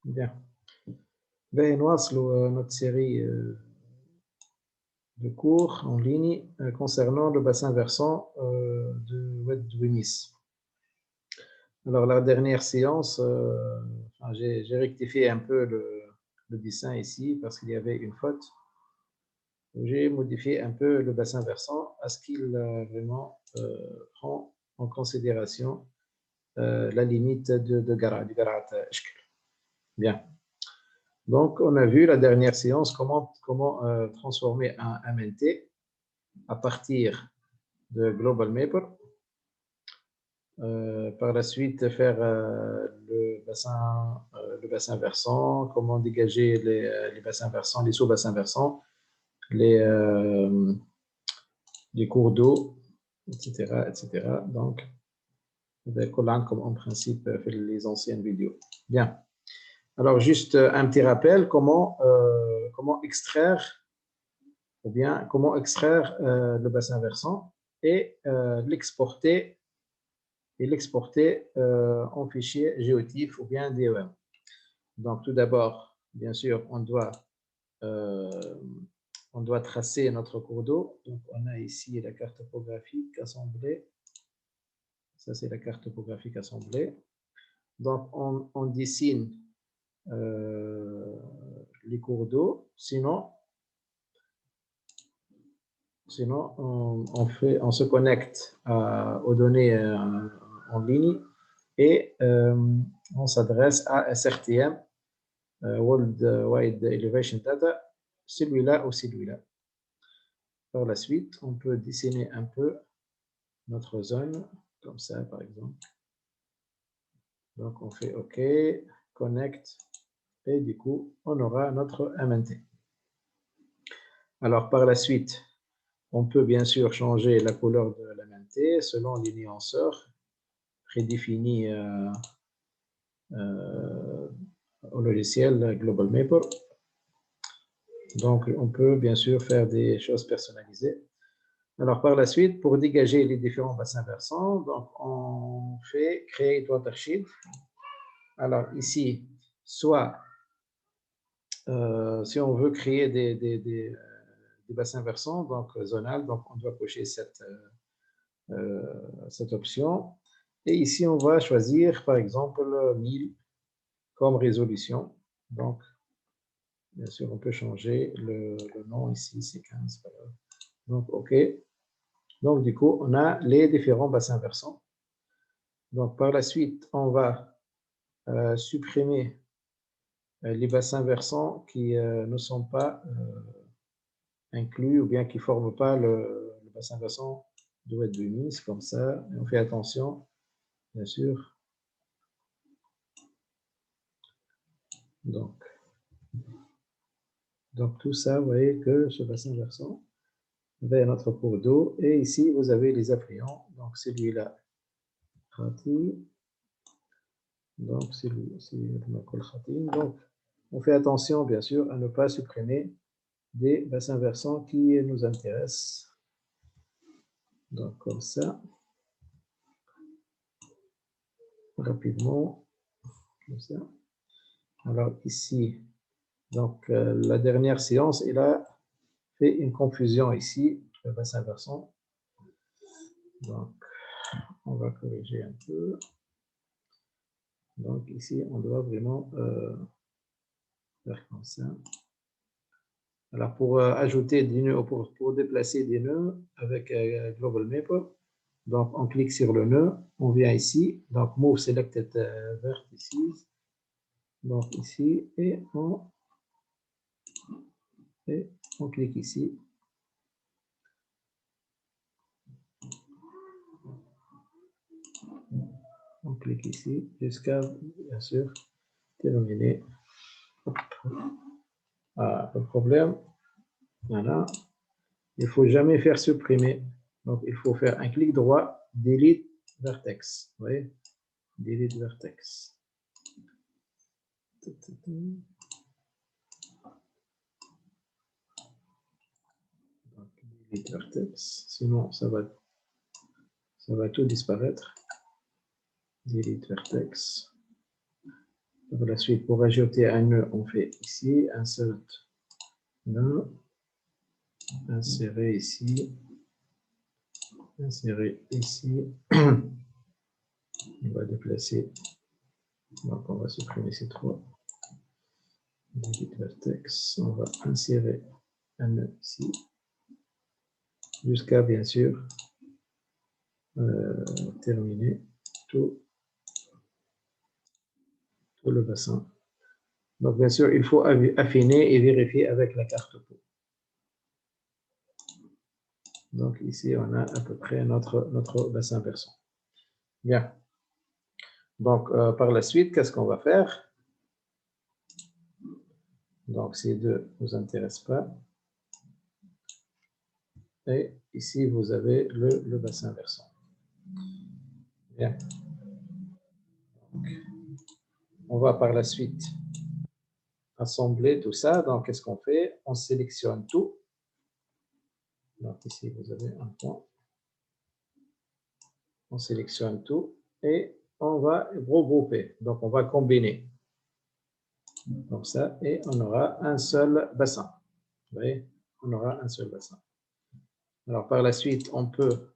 Bien. Ben, nous notre série de cours en ligne concernant le bassin versant de Oued Douinis. Alors, la dernière séance, j'ai rectifié un peu le dessin ici parce qu'il y avait une faute. J'ai modifié un peu le bassin versant à ce qu'il vraiment prend en considération la limite du Garat Eshkel. Bien. Donc, on a vu la dernière séance comment transformer un MNT à partir de Global Mapper. Par la suite, faire le bassin versant, comment dégager les bassins versants, les sous-bassins versants, les cours d'eau, etc., etc. Donc, des collants comme en principe fait les anciennes vidéos. Bien. Alors, juste un petit rappel, comment extraire ou bien comment extraire le bassin versant et l'exporter en fichier GeoTIFF ou bien DOM. Donc, tout d'abord, bien sûr, on doit tracer notre cours d'eau. Donc, on a ici la carte topographique assemblée. Ça, c'est la carte topographique assemblée. Donc, on dessine les cours d'eau. Sinon, on se connecte aux données en ligne et on s'adresse à SRTM, World Wide Elevation Data, celui-là ou celui-là. Par la suite, on peut dessiner un peu notre zone, comme ça par exemple. Donc on fait OK, connect, et du coup, on aura notre MNT. Alors par la suite, on peut bien sûr changer la couleur de l'MNT selon les nuanceurs prédéfinis au logiciel Global Mapper. Donc, on peut bien sûr faire des choses personnalisées. Alors, par la suite, pour dégager les différents bassins versants, donc on fait Create Watershed. Alors, ici, soit si on veut créer des bassins versants, donc zonal, donc on doit cocher cette option. Et ici, on va choisir, par exemple, 1000 comme résolution. Donc, bien sûr, on peut changer le nom ici, c'est 15. Donc, OK. Donc, du coup, on a les différents bassins versants. Donc, par la suite, on va supprimer les bassins versants qui ne sont pas inclus ou bien qui ne forment pas le bassin versant de Oued Douinis, comme ça. Et on fait attention, bien sûr. Donc, tout ça, vous voyez que ce bassin versant vers notre cours d'eau. Et ici, vous avez les affluents. Donc, celui-là, Khati. Donc, c'est le Khati. Donc, on fait attention, bien sûr, à ne pas supprimer des bassins versants qui nous intéressent. Donc, comme ça, rapidement, comme ça. Alors, ici, donc, la dernière séance, il a fait une confusion ici, le bassin versant. Donc, on va corriger un peu. Donc, ici, on doit vraiment faire comme ça. Alors, pour ajouter des nœuds, pour déplacer des nœuds avec Global Mapper, donc on clique sur le nœud, on vient ici, donc Move Selected Vertices, donc ici, et on clique ici. On clique ici jusqu'à, bien sûr, terminer. Ah, le problème, voilà, il ne faut jamais faire supprimer. Donc, il faut faire un clic droit, Delete Vertex. Vous voyez? Delete Vertex. Donc, Delete Vertex. Sinon, ça va tout disparaître. Delete Vertex. Par la suite, pour ajouter un nœud, on fait ici, insert nœud, insérer ici, insérer ici. On va déplacer, donc on va supprimer ces trois. Delete vertex, on va insérer un nœud ici, jusqu'à bien sûr terminer tout le bassin. Donc bien sûr, il faut affiner et vérifier avec la carte peau. Donc ici, on a à peu près notre bassin versant. Bien. Donc par la suite, qu'est-ce qu'on va faire? Donc ces deux ne nous intéressent pas. Et ici, vous avez le bassin versant. Bien. Donc, on va par la suite assembler tout ça. Donc, qu'est-ce qu'on fait? On sélectionne tout. Donc, ici, vous avez un point. On sélectionne tout et on va regrouper. Donc, on va combiner. Comme ça, et on aura un seul bassin. Vous voyez? On aura un seul bassin. Alors, par la suite, on peut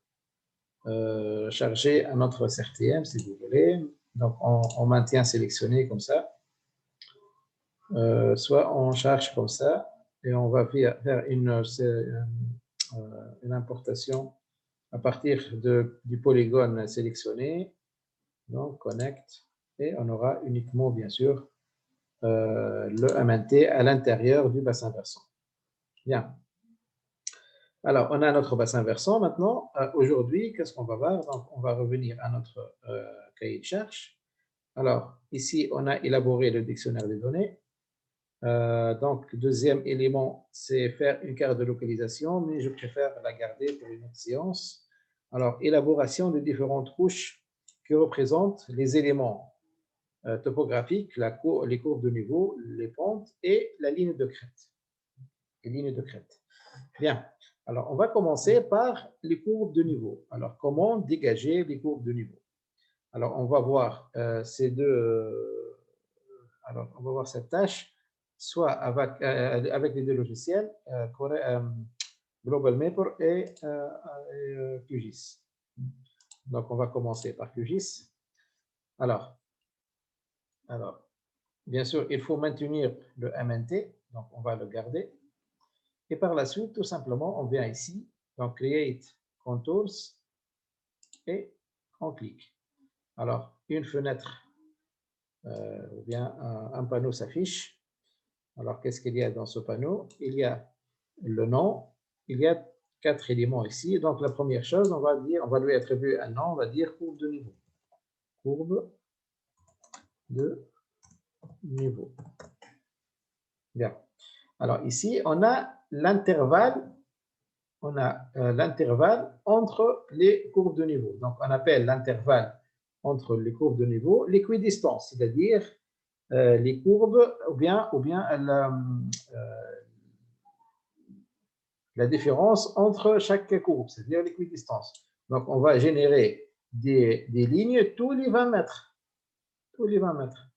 charger un autre CRTM si vous voulez. Donc, on maintient sélectionné comme ça. Soit on charge comme ça et on va faire une importation à partir du polygone sélectionné. Donc, connect et on aura uniquement, bien sûr, le MNT à l'intérieur du bassin versant. Bien. Alors, on a notre bassin versant maintenant. Aujourd'hui, qu'est-ce qu'on va voir? Donc, on va revenir à notre cahier de charge. Alors, ici, on a élaboré le dictionnaire des données. Donc, deuxième élément, c'est faire une carte de localisation, mais je préfère la garder pour une autre séance. Alors, élaboration de différentes couches qui représentent les éléments topographiques, les courbes de niveau, les pentes et la ligne de crête. Les lignes de crête. Bien. Alors, on va commencer par les courbes de niveau. Alors, comment dégager les courbes de niveau? Alors, on va voir ces deux. Alors, on va voir cette tâche, soit avec les deux logiciels, Global Mapper et QGIS. Donc, on va commencer par QGIS. Alors, bien sûr, il faut maintenir le MNT, donc on va le garder. Et par la suite, tout simplement, on vient ici, donc Create Contours, et on clique. Alors, une fenêtre ou bien un panneau s'affiche. Alors, qu'est-ce qu'il y a dans ce panneau? Il y a le nom, il y a 4 éléments ici. Donc, la première chose, on va lui attribuer un nom, on va dire courbe de niveau. Courbe de niveau. Bien. Alors, ici, on a l'intervalle entre les courbes de niveau. Donc, on appelle l'intervalle entre les courbes de niveau l'équidistance, c'est-à-dire les courbes ou bien la différence entre chaque courbe, c'est-à-dire l'équidistance. Donc, on va générer des lignes tous les 20 mètres. Tous les 20 mètres.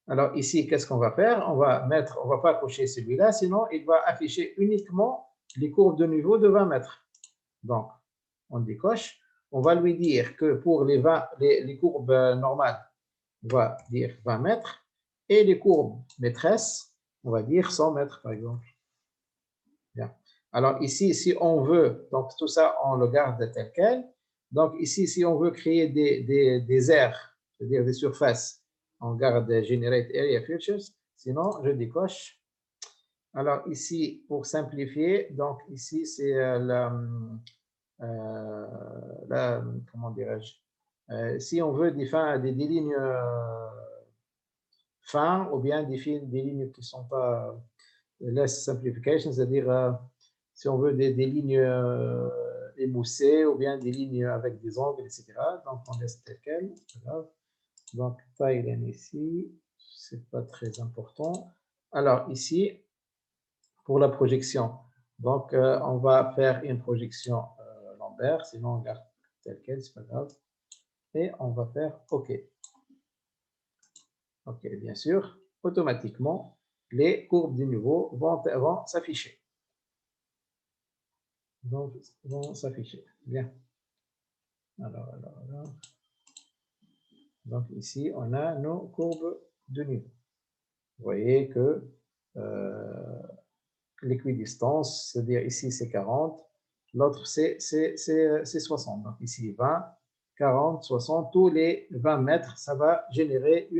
Alors, ici, qu'est-ce qu'on va faire? On va pas cocher celui-là, sinon il va afficher uniquement les courbes de niveau de 20 mètres. Donc, on décoche. On va lui dire que pour les courbes normales, on va dire 20 mètres. Et les courbes maîtresses, on va dire 100 mètres, par exemple. Bien. Alors ici, si on veut, donc tout ça, on le garde tel quel. Donc ici, si on veut créer des aires, c'est-à-dire des surfaces, on garde Generate Area Features. Sinon, je décoche. Alors ici, pour simplifier, donc ici, c'est comment dirais-je, si on veut des lignes fins ou bien des lignes qui ne sont pas less simplification, c'est-à-dire si on veut des lignes émoussées ou bien des lignes avec des angles, etc. Donc, on laisse tel quel. Donc, timeline ici, c'est pas très important. Alors, ici, pour la projection, donc, on va faire une projection Lambert, sinon on garde tel quel, c'est pas grave. Et on va faire OK. OK, bien sûr, automatiquement, les courbes du niveau vont s'afficher. Vont s'afficher. Bien. Alors. Donc ici, on a nos courbes de niveau. Vous voyez que l'équidistance, c'est-à-dire ici c'est 40, l'autre c'est 60. Donc ici 20, 40, 60, tous les 20 mètres, ça va générer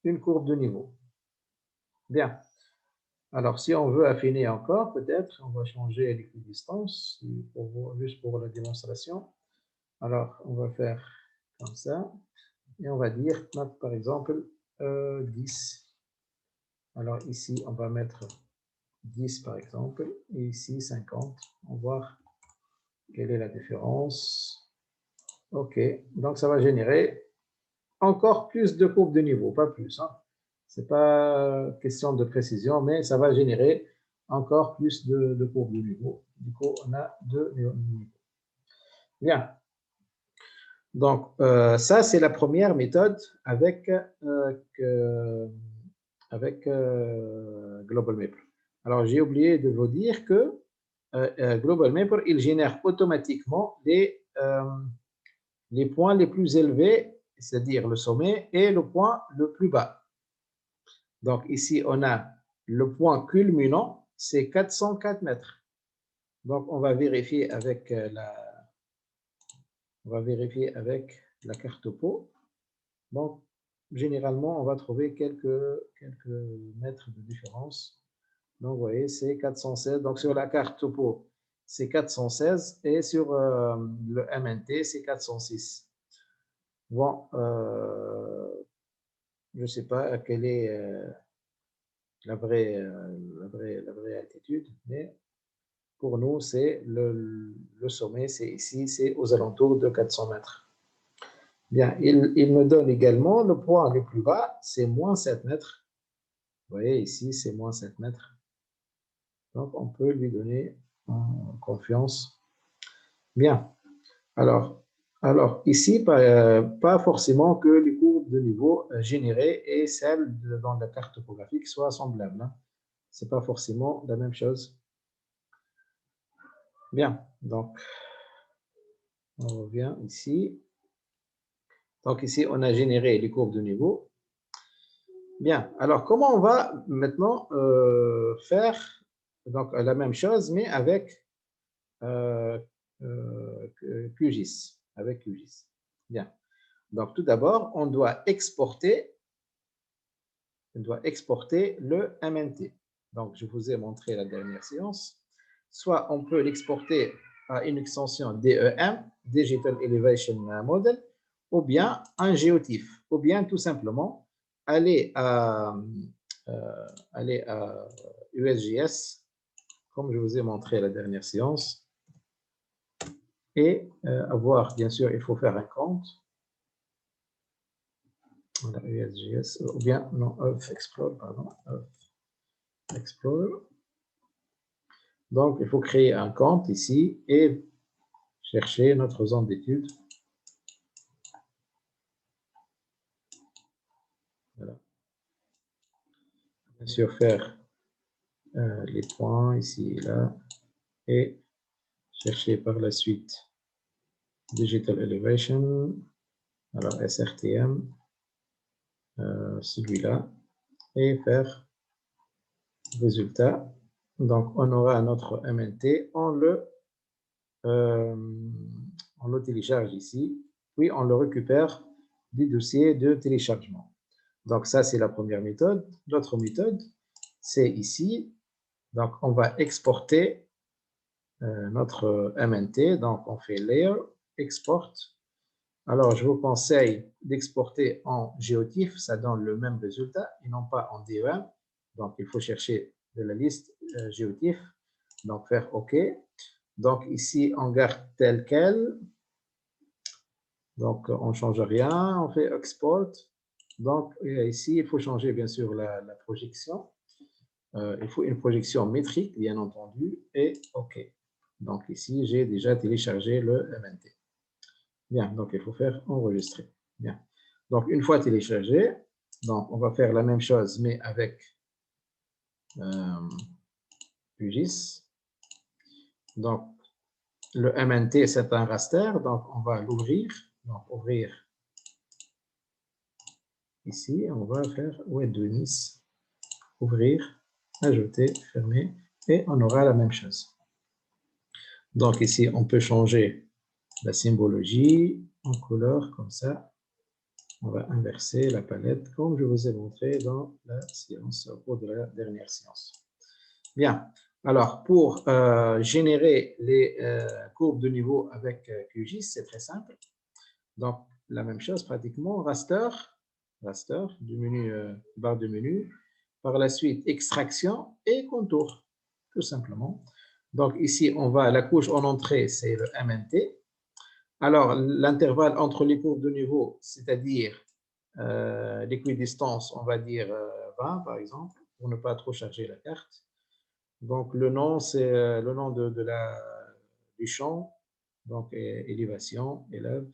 une courbe de niveau. Bien. Alors si on veut affiner encore, peut-être, on va changer l'équidistance, juste pour la démonstration. Alors on va faire comme ça, et on va dire, par exemple, 10. Alors ici, on va mettre 10 par exemple, et ici 50. On va voir quelle est la différence. OK, donc ça va générer encore plus de courbes de niveau, pas plus. Hein. Ce n'est pas question de précision, mais ça va générer encore plus de courbes de niveau. Du coup, on a deux niveaux. Bien. Donc, ça, c'est la première méthode avec Global Maple. Alors, j'ai oublié de vous dire que Global Maple, il génère automatiquement les points les plus élevés, c'est-à-dire le sommet, et le point le plus bas. Donc, ici, on a le point culminant, c'est 404 mètres. Donc, on va vérifier avec la carte topo. Donc, généralement, on va trouver quelques mètres de différence. Donc, vous voyez, c'est 416. Donc, sur la carte topo, c'est 416 et sur le MNT, c'est 406. Bon, je ne sais pas quelle est la vraie altitude, mais pour nous, c'est le sommet, c'est ici, c'est aux alentours de 400 mètres. Bien, il me donne également le point le plus bas, c'est moins 7 mètres. Vous voyez, ici, c'est moins 7 mètres. Donc, on peut lui donner confiance. Bien. Alors ici, pas forcément que les courbes de niveau générées et celles dans la carte topographique soient semblables. Hein. Ce n'est pas forcément la même chose. Bien. Donc, on revient ici. Donc, ici, on a généré les courbes de niveau. Bien. Alors, comment on va maintenant faire donc, la même chose, mais avec QGIS. Avec QGIS. Bien. Donc, tout d'abord, on doit exporter le MNT. Donc, je vous ai montré la dernière séance. Soit on peut l'exporter à une extension DEM, Digital Elevation Model, ou bien un géotif, ou bien tout simplement aller à USGS, comme je vous ai montré la dernière séance, et avoir, bien sûr, il faut faire un compte. Voilà, USGS, ou bien, non, Earth Explorer, pardon, Earth Explorer. Donc, il faut créer un compte ici et chercher notre zone d'étude. Voilà. Bien sûr, faire les points ici et là et chercher par la suite Digital Elevation, alors SRTM, celui-là, et faire résultat. Donc, on aura notre MNT, on le télécharge ici, puis on le récupère du dossier de téléchargement. Donc, ça, c'est la première méthode. L'autre méthode, c'est ici. Donc, on va exporter notre MNT. Donc, on fait Layer, Export. Alors, je vous conseille d'exporter en géotif. Ça donne le même résultat et non pas en DEM. Donc, il faut chercher de la liste géotif. Donc, faire OK. Donc, ici, on garde tel quel. Donc, on ne change rien. On fait Export. Donc, ici, il faut changer, bien sûr, la projection. Il faut une projection métrique, bien entendu, et OK. Donc, ici, j'ai déjà téléchargé le MNT. Bien, donc il faut faire enregistrer. Bien. Donc, une fois téléchargé, Donc, on va faire la même chose, mais avec QGIS. Donc, le MNT, c'est un raster, donc on va l'ouvrir. Donc, ouvrir ici, on va faire WebWMIS, ouvrir, ajouter, fermer, et on aura la même chose. Donc, ici, on peut changer la symbologie en couleur, comme ça. On va inverser la palette, comme je vous ai montré dans la séance, au cours de la dernière séance. Bien. Alors, pour générer les courbes de niveau avec QGIS, c'est très simple. Donc, la même chose pratiquement, raster du menu, barre de menu. Par la suite, extraction et contour, tout simplement. Donc, ici, on va, la couche en entrée, c'est le MNT. Alors, l'intervalle entre les courbes de niveau, c'est-à-dire l'équidistance, on va dire 20, par exemple, pour ne pas trop charger la carte. Donc, le nom, c'est le nom du champ, donc élévation, élève.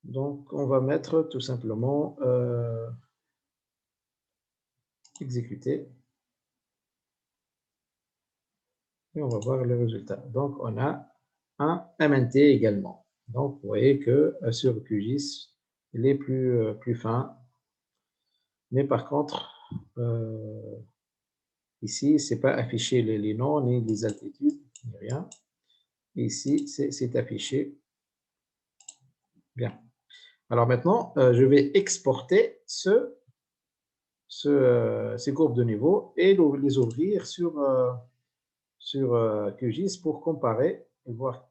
Donc, on va mettre tout simplement exécuter. Et on va voir le résultat. Donc, on a un MNT également. Donc, vous voyez que sur QGIS, il est plus fin. Mais par contre, ici, ce n'est pas affiché les noms, ni les altitudes, ni rien. Ici, c'est affiché. Bien. Alors maintenant, je vais exporter ces courbes de niveau et les ouvrir sur QGIS pour comparer et voir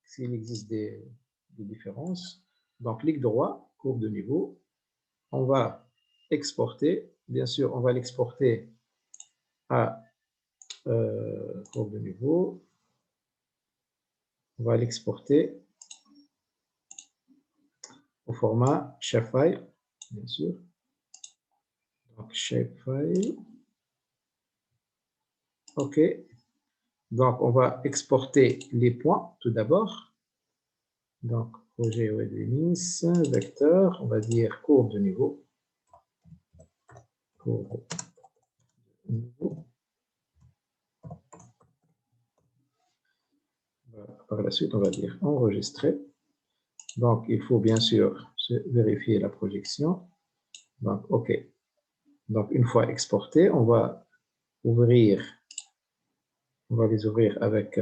s'il existe des différences. Donc, clic droit, courbe de niveau. On va exporter. Bien sûr, on va l'exporter à courbe de niveau. On va l'exporter au format shapefile, bien sûr. Donc, shapefile. OK. Donc, on va exporter les points tout d'abord. Donc, projet WebWMIS, vecteur, on va dire courbe de niveau. Courbe de niveau. Par la suite, on va dire enregistrer. Donc, il faut bien sûr vérifier la projection. Donc, OK. Donc, une fois exporté, on va les ouvrir avec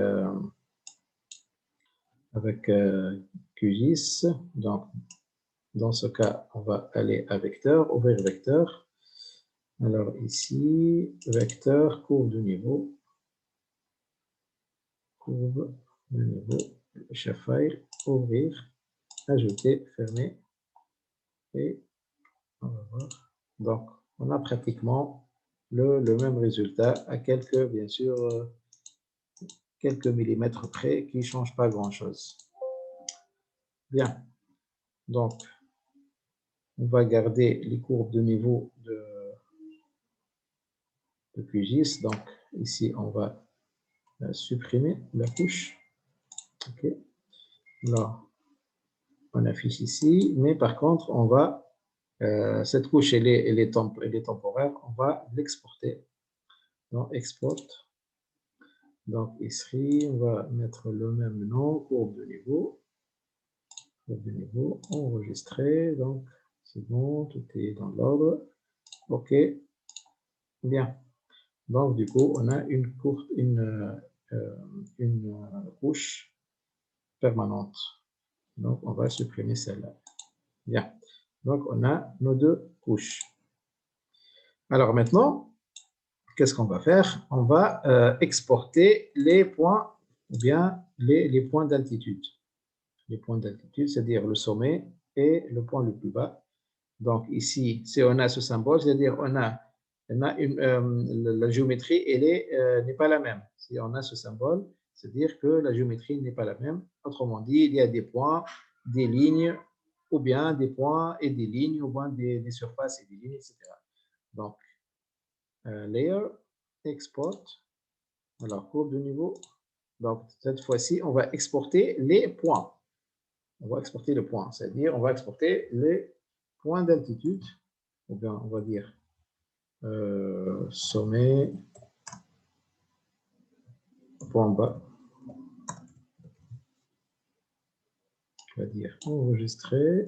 QGIS. Donc, dans ce cas, on va aller à vecteur, ouvrir vecteur. Alors ici, vecteur, courbe de niveau. Courbe de niveau, shapefile, ouvrir, ajouter, fermer. Et on va voir. Donc, on a pratiquement le même résultat à quelques, bien sûr, quelques millimètres près qui ne changent pas grand-chose. Bien. Donc, on va garder les courbes de niveau de QGIS. Donc, ici, on va supprimer la couche. OK. Là, on affiche ici. Mais par contre, on va, cette couche, elle est temporaire. On va l'exporter. Donc, export. Donc, ici, on va mettre le même nom, courbe de niveau. Courbe de niveau, enregistré. Donc, c'est bon, tout est dans l'ordre. OK. Bien. Donc, du coup, on a une couche permanente. Donc, on va supprimer celle-là. Bien. Donc, on a nos deux couches. Alors, maintenant, qu'est-ce qu'on va faire? On va exporter les points ou bien les points d'altitude. Les points d'altitude, c'est-à-dire le sommet et le point le plus bas. Donc, ici, si on a ce symbole, c'est-à-dire on a la géométrie, elle n'est pas la même. Si on a ce symbole, c'est-à-dire que la géométrie n'est pas la même. Autrement dit, il y a des points, des lignes, ou bien des points et des lignes, ou bien des surfaces et des lignes, etc. Donc, layer, export. Alors, courbe de niveau. Donc, cette fois-ci, on va exporter les points. On va exporter le point, c'est-à-dire on va exporter les point d'altitude, ou bien on va dire sommet, point bas. On va dire enregistrer.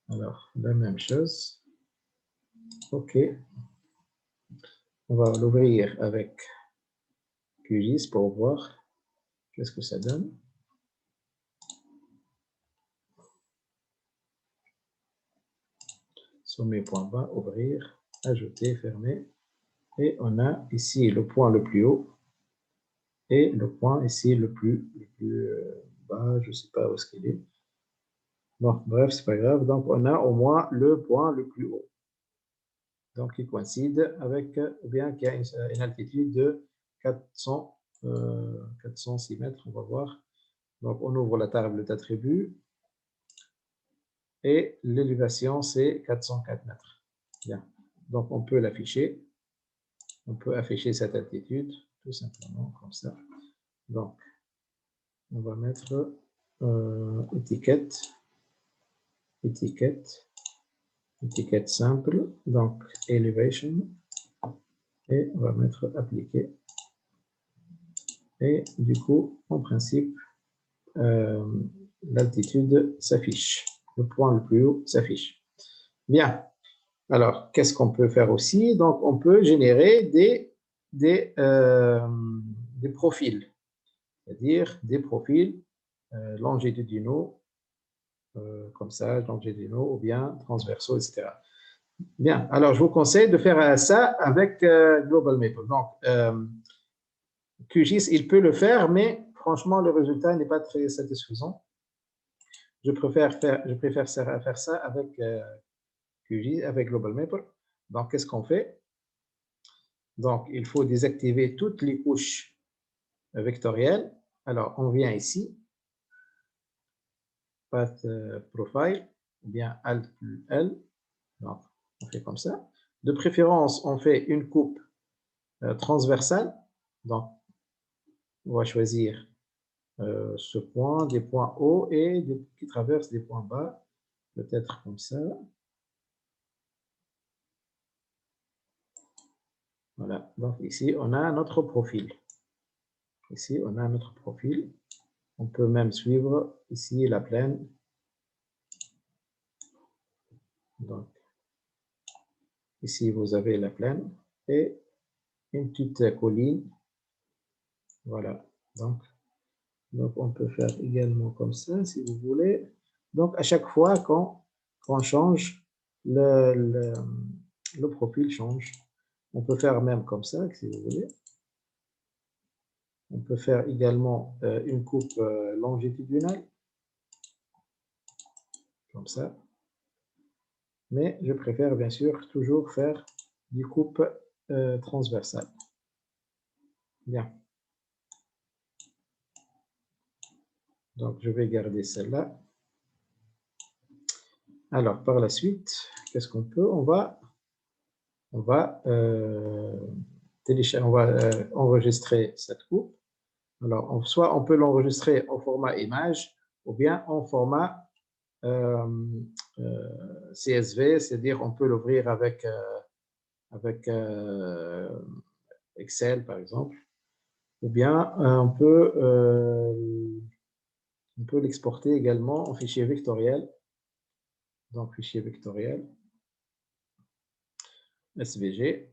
Alors, la même chose. OK. On va l'ouvrir avec QGIS pour voir qu'est-ce que ça donne. Sommet, point bas, ouvrir, ajouter, fermer. Et on a ici le point le plus haut et le point ici le plus bas. Je ne sais pas où est-ce qu'il est. Bon, bref, c'est pas grave. Donc, on a au moins le point le plus haut. Donc, il coïncide avec, ou bien qu'il y a une altitude de 406 mètres, on va voir. Donc, on ouvre la table d'attributs et l'élévation, c'est 404 mètres. Bien. Donc, on peut l'afficher. On peut afficher cette altitude, tout simplement, comme ça. Donc, on va mettre étiquette simple, donc elevation, et on va mettre appliquer. Et du coup, en principe, l'altitude s'affiche. Le point le plus haut s'affiche. Bien. Alors, qu'est-ce qu'on peut faire aussi? Donc, on peut générer des profils, c'est-à-dire des profils longitudinaux, comme ça, longitudinaux ou bien transversaux, etc. Bien, alors je vous conseille de faire ça avec Global Maple. Donc, QGIS, il peut le faire, mais franchement, le résultat n'est pas très satisfaisant. Je préfère faire ça avec QGIS, avec Global Maple. Donc, qu'est-ce qu'on fait? Donc, il faut désactiver toutes les couches vectorielles. Alors, on vient ici, Path Profile, ou bien Alt plus L. Donc, on fait comme ça. De préférence, on fait une coupe transversale. Donc, on va choisir ce point, des points hauts et qui traversent des points bas. Peut-être comme ça. Voilà. Donc, ici, on a notre profil. Ici, on a notre profil. On peut même suivre ici la plaine. Donc, ici, vous avez la plaine et une petite colline. Voilà. Donc, on peut faire également comme ça, si vous voulez. Donc, à chaque fois qu'on change, le profil change. On peut faire même comme ça, si vous voulez. On peut faire également une coupe longitudinale, comme ça. Mais je préfère bien sûr toujours faire des coupes transversales. Bien. Donc, je vais garder celle-là. Alors, par la suite, qu'est-ce qu'on peut? On va enregistrer cette coupe. Alors, soit on peut l'enregistrer en format image ou bien en format CSV, c'est-à-dire on peut l'ouvrir avec Excel, par exemple, ou bien on peut l'exporter également en fichier vectoriel. Donc, fichier vectoriel, SVG.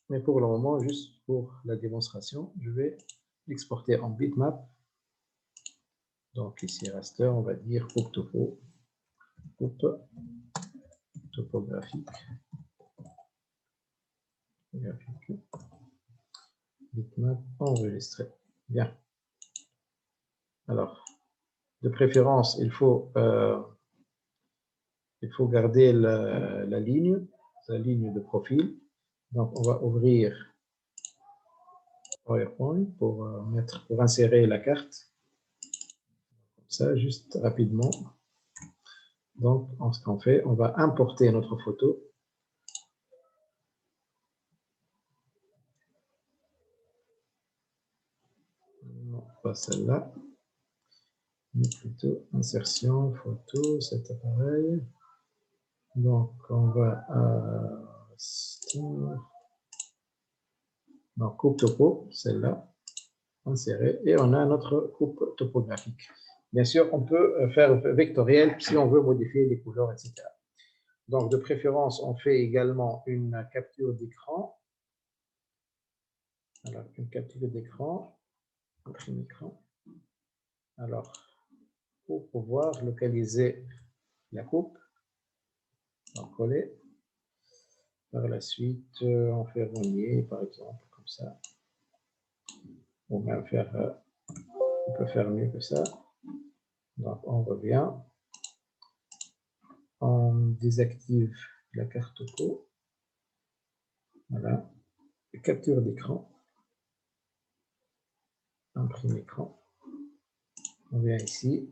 Mais pour le moment, juste pour la démonstration, je vais l'exporter en bitmap. Donc, ici, raster, on va dire coupe topo, coupe topographique. Bitmap enregistré. Bien. Alors, de préférence, il faut garder la ligne de profil. Donc, on va ouvrir PowerPoint pour insérer la carte. Comme ça, juste rapidement. Donc, ce qu'on fait, on va importer notre photo. Non, pas celle-là. Mais plutôt insertion, photo, cet appareil. Donc, on va donc, coupe topo, celle-là, insérer, et on a notre coupe topographique. Bien sûr, on peut faire vectoriel si on veut modifier les couleurs, etc. Donc, de préférence, on fait également une capture d'écran. Alors, une capture d'écran, imprime écran. Alors, pour pouvoir localiser la coupe, on coller. Par la suite, on fait relier, par exemple, comme ça. Ou même faire, on peut faire mieux que ça. Donc, on revient. On désactive la carte topo. Voilà. Capture d'écran. Imprime écran. On vient ici.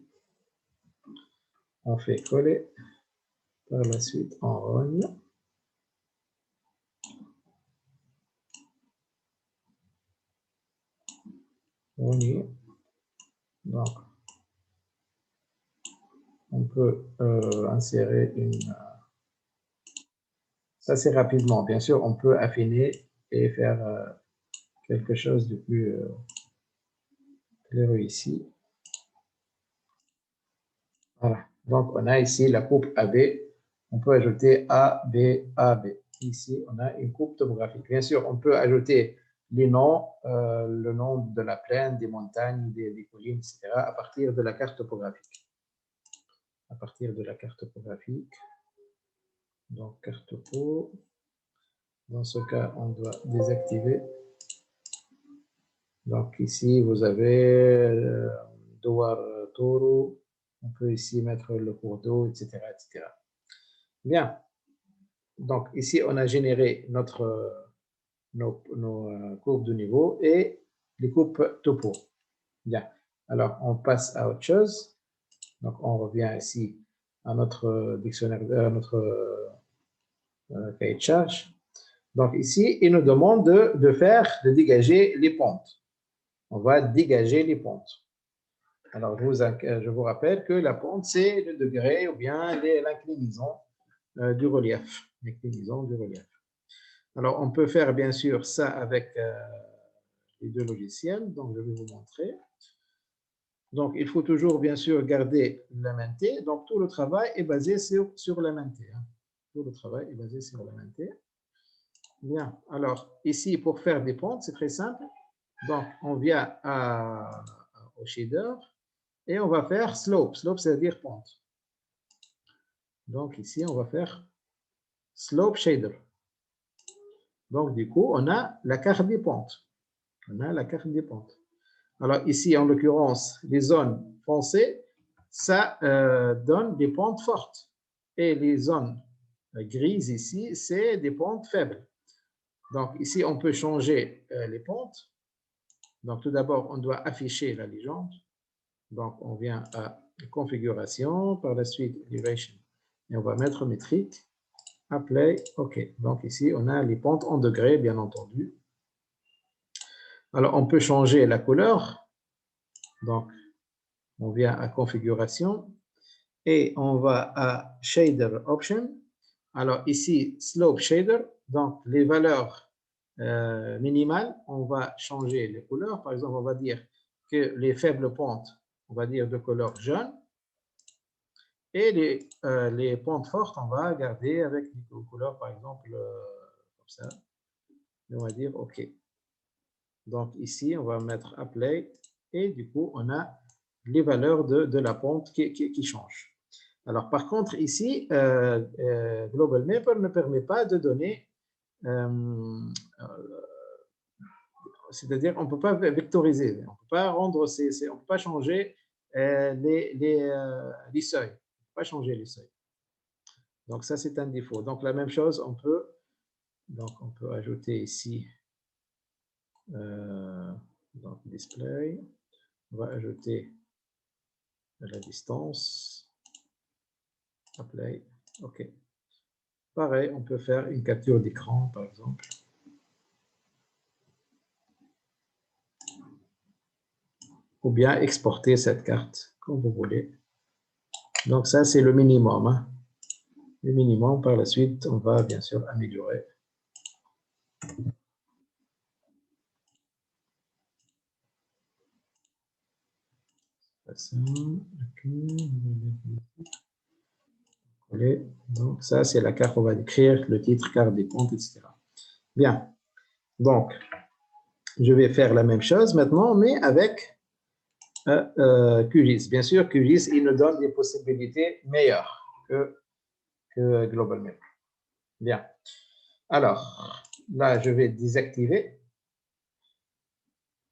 On fait coller. Par la suite, on rogne. Rogner. Donc, on peut insérer une... Ça, c'est rapidement. Bien sûr, on peut affiner et faire quelque chose de plus clair ici. Voilà. Donc, on a ici la coupe AB. On peut ajouter A, B, A, B. Ici, on a une coupe topographique. Bien sûr, on peut ajouter les noms, le nom de la plaine, des montagnes, des collines, etc., à partir de la carte topographique. À partir de la carte topographique. Donc, carte topo. Dans ce cas, on doit désactiver. Donc, ici, vous avez Douar Toro. On peut ici mettre le cours d'eau, etc., etc. Bien. Donc, ici, on a généré nos courbes de niveau et les coupes topo. Bien. Alors, on passe à autre chose. Donc, on revient ici à notre dictionnaire, à notre cahier de charge. Donc, ici, il nous demande de dégager les pentes. On va dégager les pentes. Alors, je vous rappelle que la pente, c'est le degré ou bien l'inclinaison du relief. L'inclinaison du relief. Alors, on peut faire bien sûr ça avec les deux logiciels. Donc, je vais vous montrer. Donc, il faut toujours bien sûr garder la main T. Donc, tout le travail est basé sur la main T. Tout le travail est basé sur la main T. Bien. Alors, ici, pour faire des pentes, c'est très simple. Donc, on vient au shader et on va faire slope. Slope, c'est-à-dire pente. Donc, ici, on va faire slope shader. Donc, du coup, on a la carte des pentes. On a la carte des pentes. Alors, ici, en l'occurrence, les zones foncées, ça donne des pentes fortes. Et les zones grises ici, c'est des pentes faibles. Donc, ici, on peut changer les pentes. Donc, tout d'abord, on doit afficher la légende. Donc, on vient à configuration, par la suite, duration. Et on va mettre métrique, apply, OK. Donc, ici, on a les pentes en degrés, bien entendu. Alors, on peut changer la couleur. Donc, on vient à configuration et on va à shader option. Alors, ici, slope shader. Donc, les valeurs minimales, on va changer les couleurs. Par exemple, on va dire que les faibles pentes, on va dire de couleur jaune. Et les pentes fortes, on va garder avec des couleurs, par exemple, comme ça. Et on va dire OK. Donc ici, on va mettre Apply. Et du coup, on a les valeurs de la pente qui changent. Alors, par contre, ici, Global Mapper ne permet pas de donner, c'est-à-dire on ne peut pas vectoriser, on ne peut pas rendre, on peut pas changer les seuils. On ne peut pas changer les seuils. Donc, ça, c'est un défaut. Donc, la même chose, on peut ajouter ici, donc, display. On va ajouter la distance. Apply. OK. Pareil, on peut faire une capture d'écran, par exemple. Ou bien exporter cette carte, comme vous voulez. Donc, ça, c'est le minimum. le minimum. Par la suite, on va bien sûr améliorer. Donc, ça, c'est la carte. On va écrire le titre, carte des comptes, etc. Bien. Donc, je vais faire la même chose maintenant, mais avec QGIS. Bien sûr, QGIS, il nous donne des possibilités meilleures que GlobalMap. Bien. Alors, là, je vais désactiver.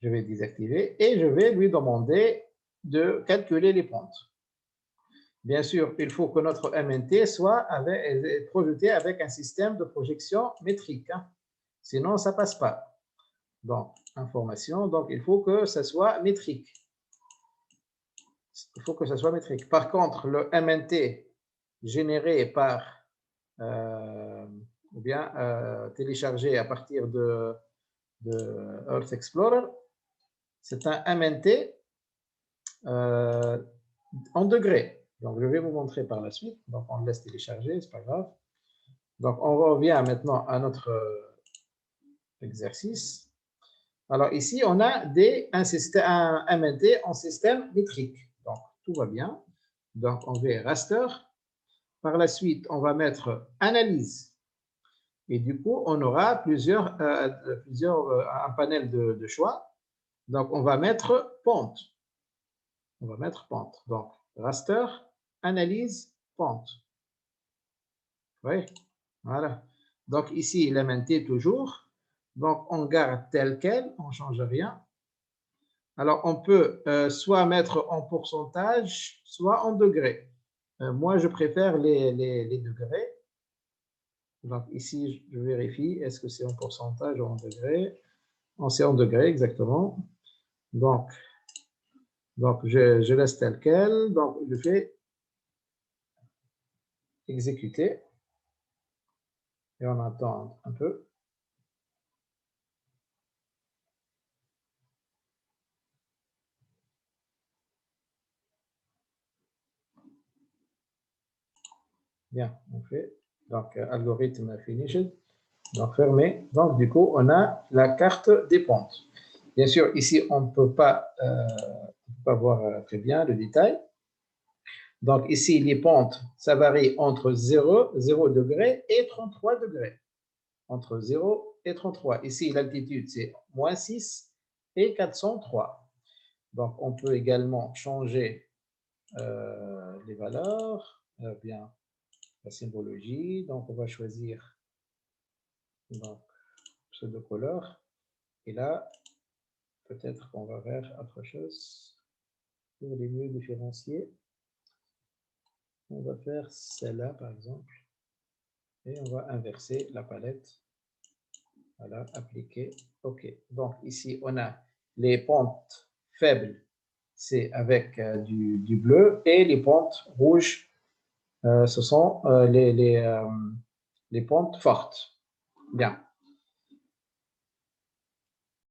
Je vais désactiver et je vais lui demander de calculer les pentes. Bien sûr, il faut que notre MNT soit projeté avec un système de projection métrique. Hein. Sinon, ça ne passe pas. Donc, information, donc il faut que ça soit métrique. Il faut que ça soit métrique. Par contre, le MNT généré par, ou bien téléchargé à partir de Earth Explorer, c'est un MNT en degrés. Donc, je vais vous montrer par la suite. Donc, on laisse télécharger, c'est pas grave. Donc, on revient maintenant à notre exercice. Alors, ici, on a un MNT en système métrique. Donc, tout va bien. Donc, on va raster. Par la suite, on va mettre analyse. Et du coup, on aura un panel de choix. Donc, on va mettre pente. On va mettre pente. Donc, raster, analyse, pente. Oui, voilà. Donc, ici, MNT toujours. Donc, on garde tel quel, on ne change rien. Alors, on peut soit mettre en pourcentage, soit en degrés. Moi, je préfère les degrés. Donc, ici, je vérifie, est-ce que c'est en pourcentage ou en degrés? C'est en degrés, exactement. Donc je laisse tel quel. Donc, je fais exécuter. Et on attend un peu. Bien, on fait. Donc, algorithme finished. Donc, fermé. Donc, du coup, on a la carte des pentes. Bien sûr, ici, on ne peut pas voir très bien le détail. Donc, ici, les pentes, ça varie entre 0 degrés et 33 degrés. Entre 0 et 33. Ici, l'altitude, c'est moins 6 et 403. Donc, on peut également changer les valeurs, bien la symbologie. Donc, on va choisir donc, pseudo-couleur. Et là, peut-être qu'on va faire autre chose pour les mieux différencier. On va faire celle-là, par exemple. Et on va inverser la palette. Voilà, appliquer. OK. Donc, ici, on a les pentes faibles, c'est avec du bleu. Et les pentes rouges, ce sont les pentes fortes. Bien.